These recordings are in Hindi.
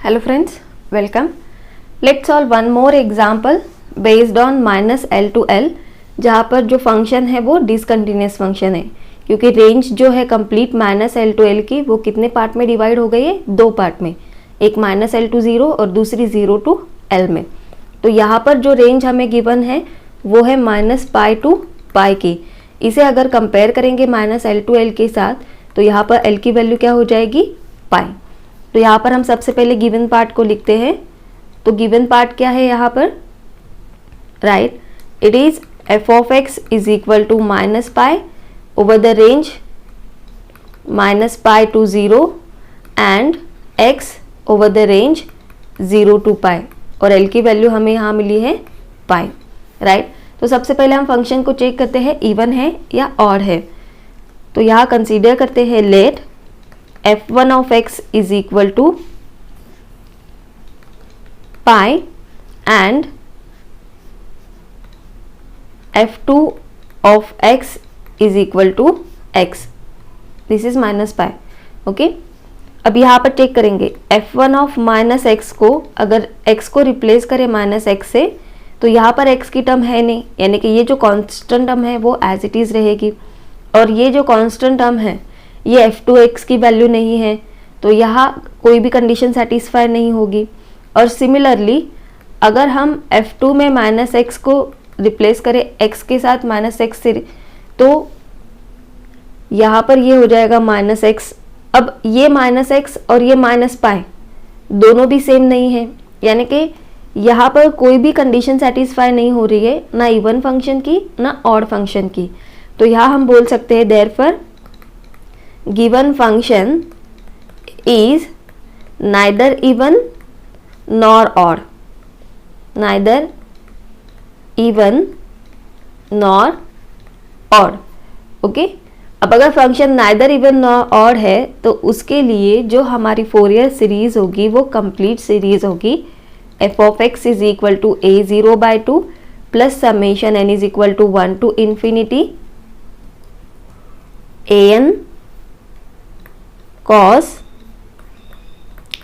Hello friends, welcome. Let's solve one more example based on minus L to L, जहाँ पर जो फंक्शन है वो डिसकंटिन्यूस फंक्शन है, क्योंकि रेंज जो है complete minus L to L की वो कितने पार्ट में डिवाइड हो गई है, दो पार्ट में, एक माइनस एल टू ज़ीरो और दूसरी ज़ीरो टू एल में। तो यहाँ पर जो रेंज हमें गिवन है वो है माइनस पाई टू पाई की। इसे अगर कंपेयर करेंगे माइनस एल टू एल के साथ तो यहाँ पर एल की वैल्यू क्या हो जाएगी, पाई। तो यहाँ पर हम सबसे पहले गिवन पार्ट को लिखते हैं। तो गिवन पार्ट क्या है यहाँ पर, right, it is F of x is equal to minus pi over the range minus pi to zero and x over the range zero to pi, और एल की वैल्यू हमें यहाँ मिली है पाई, राइट। तो सबसे पहले हम फंक्शन को चेक करते हैं इवन है या ऑड है। तो यहाँ कंसीडर करते हैं late f1 of x is equal to pi and f2 of x is equal to x. This is minus pi. Okay, अब यहाँ पर चेक करेंगे f1 of माइनस एक्स को, अगर x को रिप्लेस करें माइनस एक्स से तो यहाँ पर x की टर्म है नहीं, यानी कि ये जो कांस्टेंट टर्म है वो एज इट इज़ रहेगी, और ये जो कांस्टेंट टर्म है ये f2x की वैल्यू नहीं है, तो यहाँ कोई भी कंडीशन सेटिस्फाई नहीं होगी। और सिमिलरली अगर हम f2 में माइनस एक्स को रिप्लेस करें x के साथ माइनस एक्स से, तो यहाँ पर ये हो जाएगा माइनस एक्स। अब ये माइनस एक्स और ये माइनस पाई दोनों भी सेम नहीं है, यानी कि यहाँ पर कोई भी कंडीशन सेटिस्फाई नहीं हो रही है, ना इवन फंक्शन की ना ऑड फंक्शन की। तो यहाँ हम बोल सकते हैं therefore given function is neither even nor odd, neither even nor odd, okay. अब अगर function neither even nor odd है तो उसके लिए जो हमारी फोरियर सीरीज होगी वो कंप्लीट सीरीज होगी f of x is equal to a zero by two plus summation n is equal to 1 to infinity an cos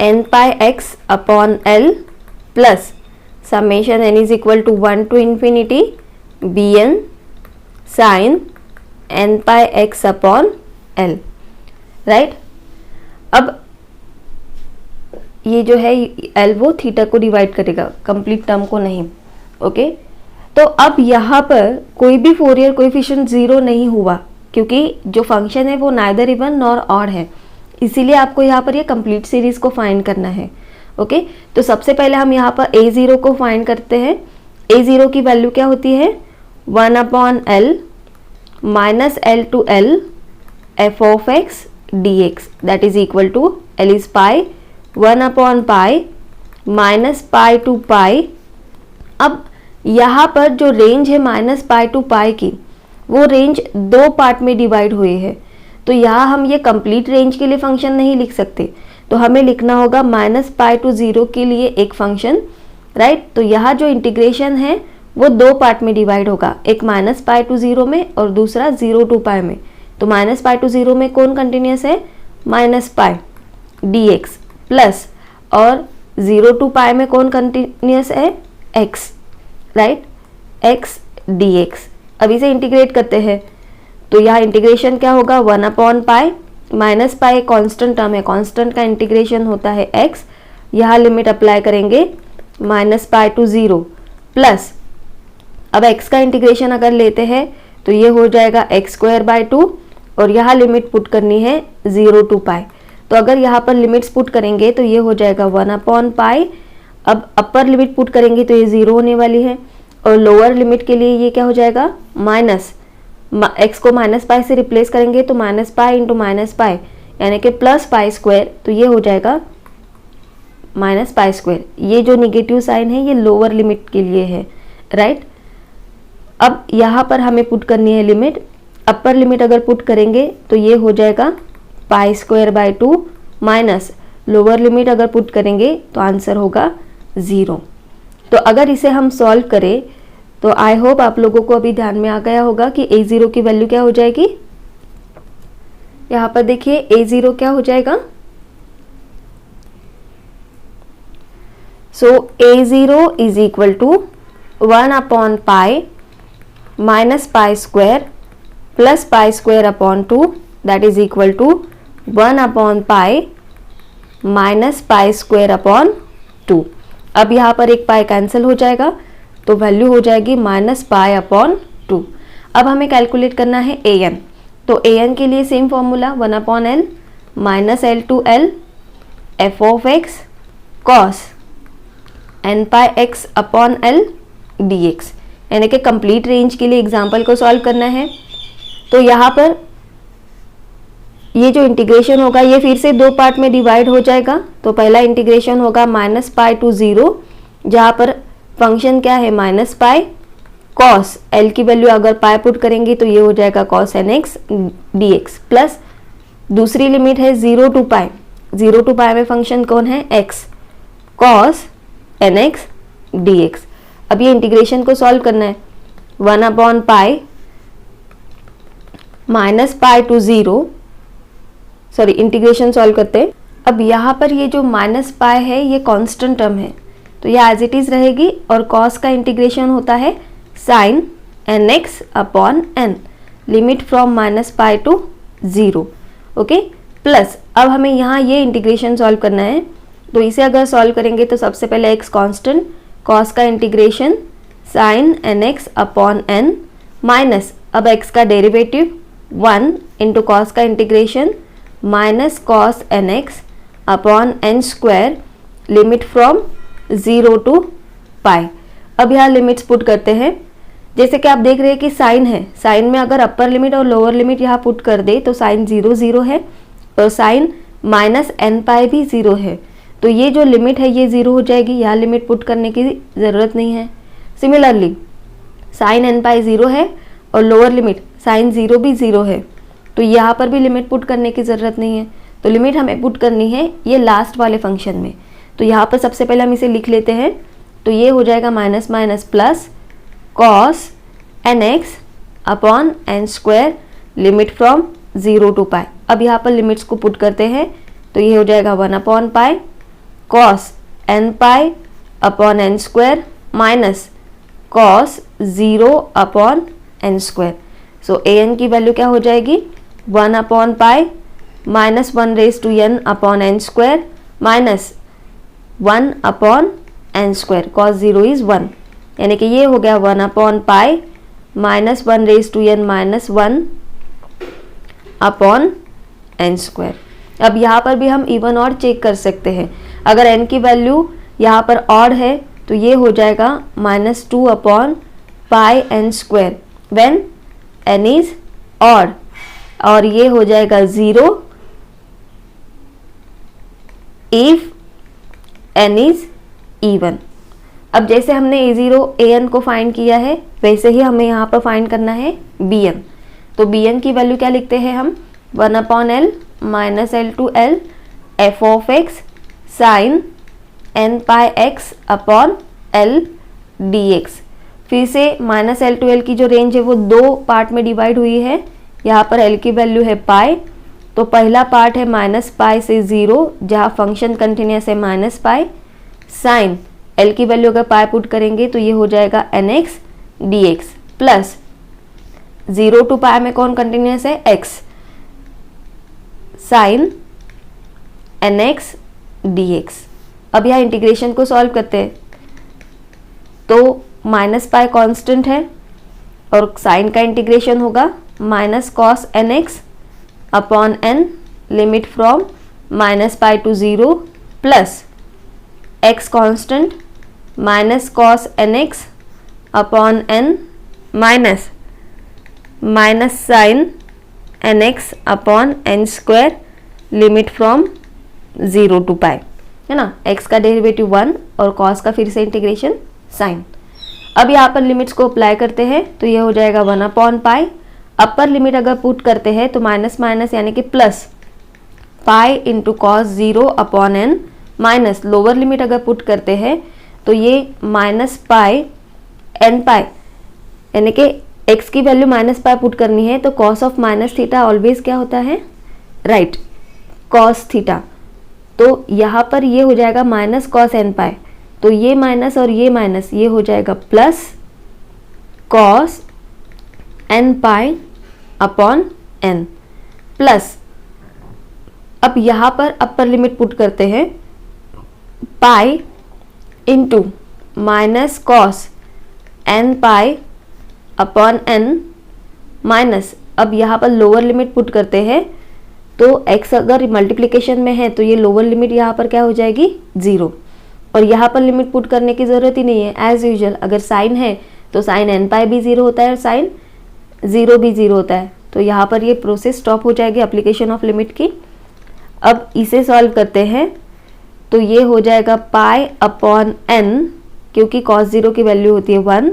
n pi x upon L plus summation n is equal to 1 to infinity bn sin n pi x upon L, right. अब ये जो है L वो थीटा को डिवाइड करेगा, कंप्लीट टर्म को नहीं, ओके। तो अब यहाँ पर कोई भी फोरियर कोएफिशिएंट ज़ीरो नहीं हुआ, क्योंकि जो फंक्शन है वो नाइदर इवन नॉर ऑड है, इसीलिए आपको यहाँ पर ये कंप्लीट सीरीज को फाइंड करना है, ओके। तो सबसे पहले हम यहाँ पर a ज़ीरो को फाइंड करते हैं। a ज़ीरो की वैल्यू क्या होती है, 1 upon L minus L to L F of x d x, that is equal to L is pi 1 upon pi minus pi to pi. अब यहाँ पर जो रेंज है माइनस पाई टू पाई की, वो रेंज दो पार्ट में डिवाइड हुई है, तो यहाँ हम ये कंप्लीट रेंज के लिए फंक्शन नहीं लिख सकते, तो हमें लिखना होगा माइनस पाई टू ज़ीरो के लिए एक फंक्शन, राइट। तो यहाँ जो इंटीग्रेशन है वो दो पार्ट में डिवाइड होगा, एक माइनस पाई टू ज़ीरो में और दूसरा ज़ीरो टू पाई में। तो माइनस पाई टू ज़ीरो में कौन कंटिन्यूस है, माइनस पाई डी एक्स, प्लस और ज़ीरो टू पाई में कौन कंटिन्यूस है, x, right, x d x. अब इसे इंटीग्रेट करते हैं तो यहाँ इंटीग्रेशन क्या होगा, 1 upon pi minus pi constant term है, कॉन्स्टेंट का इंटीग्रेशन होता है x, यहाँ लिमिट अप्लाई करेंगे minus pi to zero plus, अब x का इंटीग्रेशन अगर लेते हैं तो ये हो जाएगा एक्स स्क्वायर बाई टू, और यहाँ लिमिट पुट करनी है ज़ीरो टू पाई। तो अगर यहाँ पर लिमिट्स पुट करेंगे तो ये हो जाएगा 1 अपॉन पाई, अब अपर लिमिट पुट करेंगे तो ये ज़ीरो होने वाली है, और लोअर लिमिट के लिए ये क्या हो जाएगा, माइनस, x को माइनस पाई से रिप्लेस करेंगे तो minus pi into minus pi यानी कि प्लस पाई स्क्वायर, तो ये हो जाएगा माइनस पाई स्क्वायर। ये जो निगेटिव साइन है ये लोअर लिमिट के लिए है, राइट। अब यहाँ पर हमें पुट करनी है लिमिट, अपर लिमिट अगर पुट करेंगे तो ये हो जाएगा pi square by two, minus lower limit अगर पुट करेंगे तो आंसर होगा ज़ीरो। तो अगर इसे हम सॉल्व करें तो आई होप आप लोगों को अभी ध्यान में आ गया होगा कि a ज़ीरो की वैल्यू क्या हो जाएगी, यहाँ पर देखिए a ज़ीरो क्या हो जाएगा, so a0 is equal to 1 upon pi minus pi square plus pi square upon 2 that is equal to 1 upon pi minus pi square upon 2। अब यहाँ पर एक पाई कैंसिल हो जाएगा तो वैल्यू हो जाएगी माइनस पाई अपॉन 2। अब हमें कैलकुलेट करना है an, तो an के लिए same formula 1 upon L minus L to L F of x cos n pi x upon l d x, यानी कि कंप्लीट रेंज के लिए एग्जाम्पल को सॉल्व करना है। तो यहाँ पर ये जो इंटीग्रेशन होगा ये फिर से दो पार्ट में डिवाइड हो जाएगा। तो पहला इंटीग्रेशन होगा माइनस पाई टू 0, जहाँ पर फंक्शन क्या है माइनस पाई कॉस एल की वैल्यू अगर पाई पुट करेंगे तो ये हो जाएगा cos n x d x, plus दूसरी लिमिट है 0 टू पाई। 0 टू पाई में फंक्शन कौन है x cos n x d x. अब ये इंटीग्रेशन को सॉल्व करना है 1 upon pi minus pi to 0, sorry integration solve करते हैं। अब यहाँ पर ये जो माइनस पाई है ये कांस्टेंट टर्म है तो ये एज इट इज रहेगी और कॉस का इंटीग्रेशन होता है sine n x upon n, limit from minus pi to 0, okay. Plus अब हमें यहाँ ये इंटीग्रेशन सॉल्व करना है तो इसे अगर सॉल्व करेंगे तो सबसे पहले एक्स कांस्टेंट, कॉस का integration sine n x upon n minus अब एक्स का डेरिवेटिव 1 इंटू कॉस का integration minus cos n x upon n square, limit from 0 to pi. अब यहाँ लिमिट्स पुट करते हैं। जैसे कि आप देख रहे हैं कि साइन है, साइन में अगर अपर लिमिट और लोअर लिमिट यहाँ पुट कर दे तो साइन 0 0 है और साइन माइनस एन पाई भी 0 है, तो ये जो लिमिट है ये 0 हो जाएगी, यहाँ लिमिट पुट करने की ज़रूरत नहीं है। सिमिलरली साइन एन पाई 0 है और लोअर लिमिट साइन 0 भी 0 है, तो यहाँ पर भी लिमिट पुट करने की ज़रूरत नहीं है। तो लिमिट हमें पुट करनी है ये लास्ट वाले फंक्शन में। तो यहाँ पर सबसे पहले हम इसे लिख लेते हैं, तो ये हो जाएगा minus minus plus cos n x upon n square, limit from 0 to pi. अब यहाँ पर लिमिट्स को पुट करते हैं तो ये हो जाएगा 1 upon pi cos n pi upon n square minus cos 0 upon n square. So a n की वैल्यू क्या हो जाएगी 1 upon pi minus 1 raise to n upon n square minus 1 upon n square, cos 0 is 1, यानी कि ये हो गया 1 upon pi minus 1 raise to n minus 1 upon n square. अब यहाँ पर भी हम इवन ऑड चेक कर सकते हैं। अगर n की वैल्यू यहाँ पर ऑड है तो ये हो जाएगा minus 2 upon pi n square when n is odd, और ये हो जाएगा 0 इफ n इज इवन। अब जैसे हमने a0 an को फाइंड किया है वैसे ही हमें यहाँ पर फाइंड करना है bn। तो bn की वैल्यू क्या लिखते हैं हम 1 upon L minus L to L F of x sine n pi x upon l d x. फिर से माइनस एल टू एल की जो रेंज है वो दो पार्ट में डिवाइड हुई है। यहाँ पर एल की वैल्यू है पाई, तो पहला पार्ट है माइनस पाई से 0 जहाँ फंक्शन कंटिन्यूस है माइनस पाई, साइन एल की वैल्यू अगर पाई पुट करेंगे तो ये हो जाएगा n x d x, plus 0 to pi में कौन कंटिन्यूस है x, sine n x d x. अब यहाँ इंटीग्रेशन को सॉल्व करते हैं तो माइनस पाई कॉन्स्टेंट है और साइन का इंटीग्रेशन होगा minus cos n x upon n, limit from minus pi to 0 plus x constant minus cos n x upon n minus minus sine n x upon n square, limit from 0 to pi, है ना। एक्स का डेरिवेटिव 1 और कॉस का फिर से इंटीग्रेशन साइन। अब यहाँ पर लिमिट्स को अप्लाई करते हैं तो ये हो जाएगा 1 अपॉन पाई, अपर लिमिट अगर पुट करते हैं तो माइनस माइनस यानी कि plus pi into cos 0 upon n, minus lower limit अगर पुट करते हैं तो ये माइनस पाई एन पाई, यानी कि एक्स की वैल्यू माइनस पाई पुट करनी है तो cos of minus theta always क्या होता है कॉस थीटा। तो यहाँ पर ये हो जाएगा माइनस कॉस एन पाई, तो ये माइनस और ये माइनस, ये हो जाएगा plus cos n pi upon n plus, अब यहाँ पर अपर लिमिट पुट करते हैं, pi into minus cos n pi upon n minus, अब यहाँ पर लोअर लिमिट पुट करते हैं, तो x अगर मल्टीप्लिकेशन में है तो ये लोअर लिमिट यहाँ पर क्या हो जाएगी 0, और यहाँ पर लिमिट पुट करने की ज़रूरत ही नहीं है। एज यूजुअल अगर साइन है तो साइन n पाई भी 0 होता है और साइन 0 भी 0 होता है, तो यहाँ पर ये प्रोसेस स्टॉप हो जाएगी एप्लीकेशन ऑफ लिमिट की। अब इसे सॉल्व करते हैं, तो ये हो जाएगा पाई अपॉन n, क्योंकि cos 0 की वैल्यू होती है 1,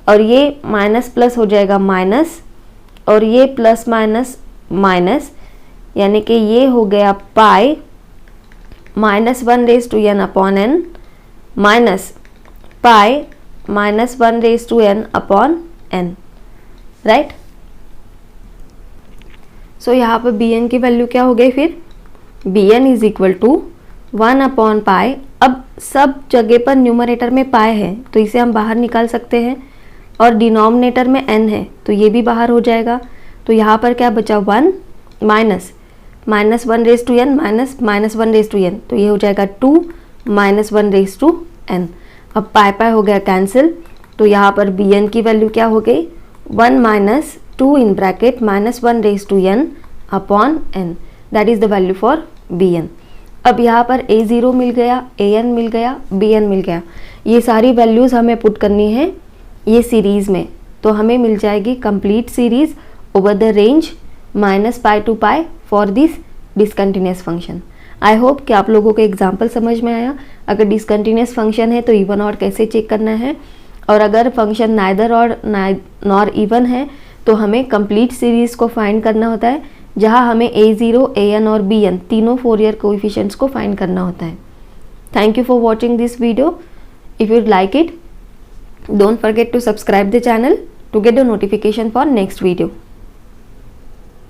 और ये माइनस प्लस हो जाएगा माइनस, और ये प्लस माइनस माइनस, यानी कि ये हो गया pi minus 1 raise to n upon n minus pi minus 1 raise to n upon n, right. So यहाँ पर bn की वैल्यू क्या हो गई फिर, bn is equal to 1 upon pi. अब सब जगह पर न्यूमरेटर में पाई है तो इसे हम बाहर निकाल सकते हैं, और डिनोमिनेटर में n है तो ये भी बाहर हो जाएगा। तो यहाँ पर क्या बचा 1 minus minus 1 raise to n minus minus 1 raise to n, तो ये हो जाएगा 2 माइनस 1 रेज टू n। अब पाई पाई हो गया कैंसिल, तो यहाँ पर bn की वैल्यू क्या हो गई 1 minus 2 in bracket minus 1 raise to n upon n, that is the value for bn। अब यहाँ पर a0 मिल गया, an मिल गया, bn मिल गया, ये सारी वैल्यूज़ हमें पुट करनी है ये सीरीज़ में, तो हमें मिल जाएगी complete series over the range minus pi to pi for this discontinuous function. I hope कि आप लोगों को एग्जाम्पल समझ में आया। अगर डिसकंटिन्यूस फंक्शन है तो इवन और कैसे चेक करना है, और अगर फंक्शन नाइदर और नॉर इवन है तो हमें कंप्लीट सीरीज़ को फाइंड करना होता है, जहां हमें a0, an और bn तीनों फोरियर कोएफिशिएंट्स को फाइंड करना होता है। Thank you for watching this video. If you like it, don't forget to subscribe the channel to get the notification for next video.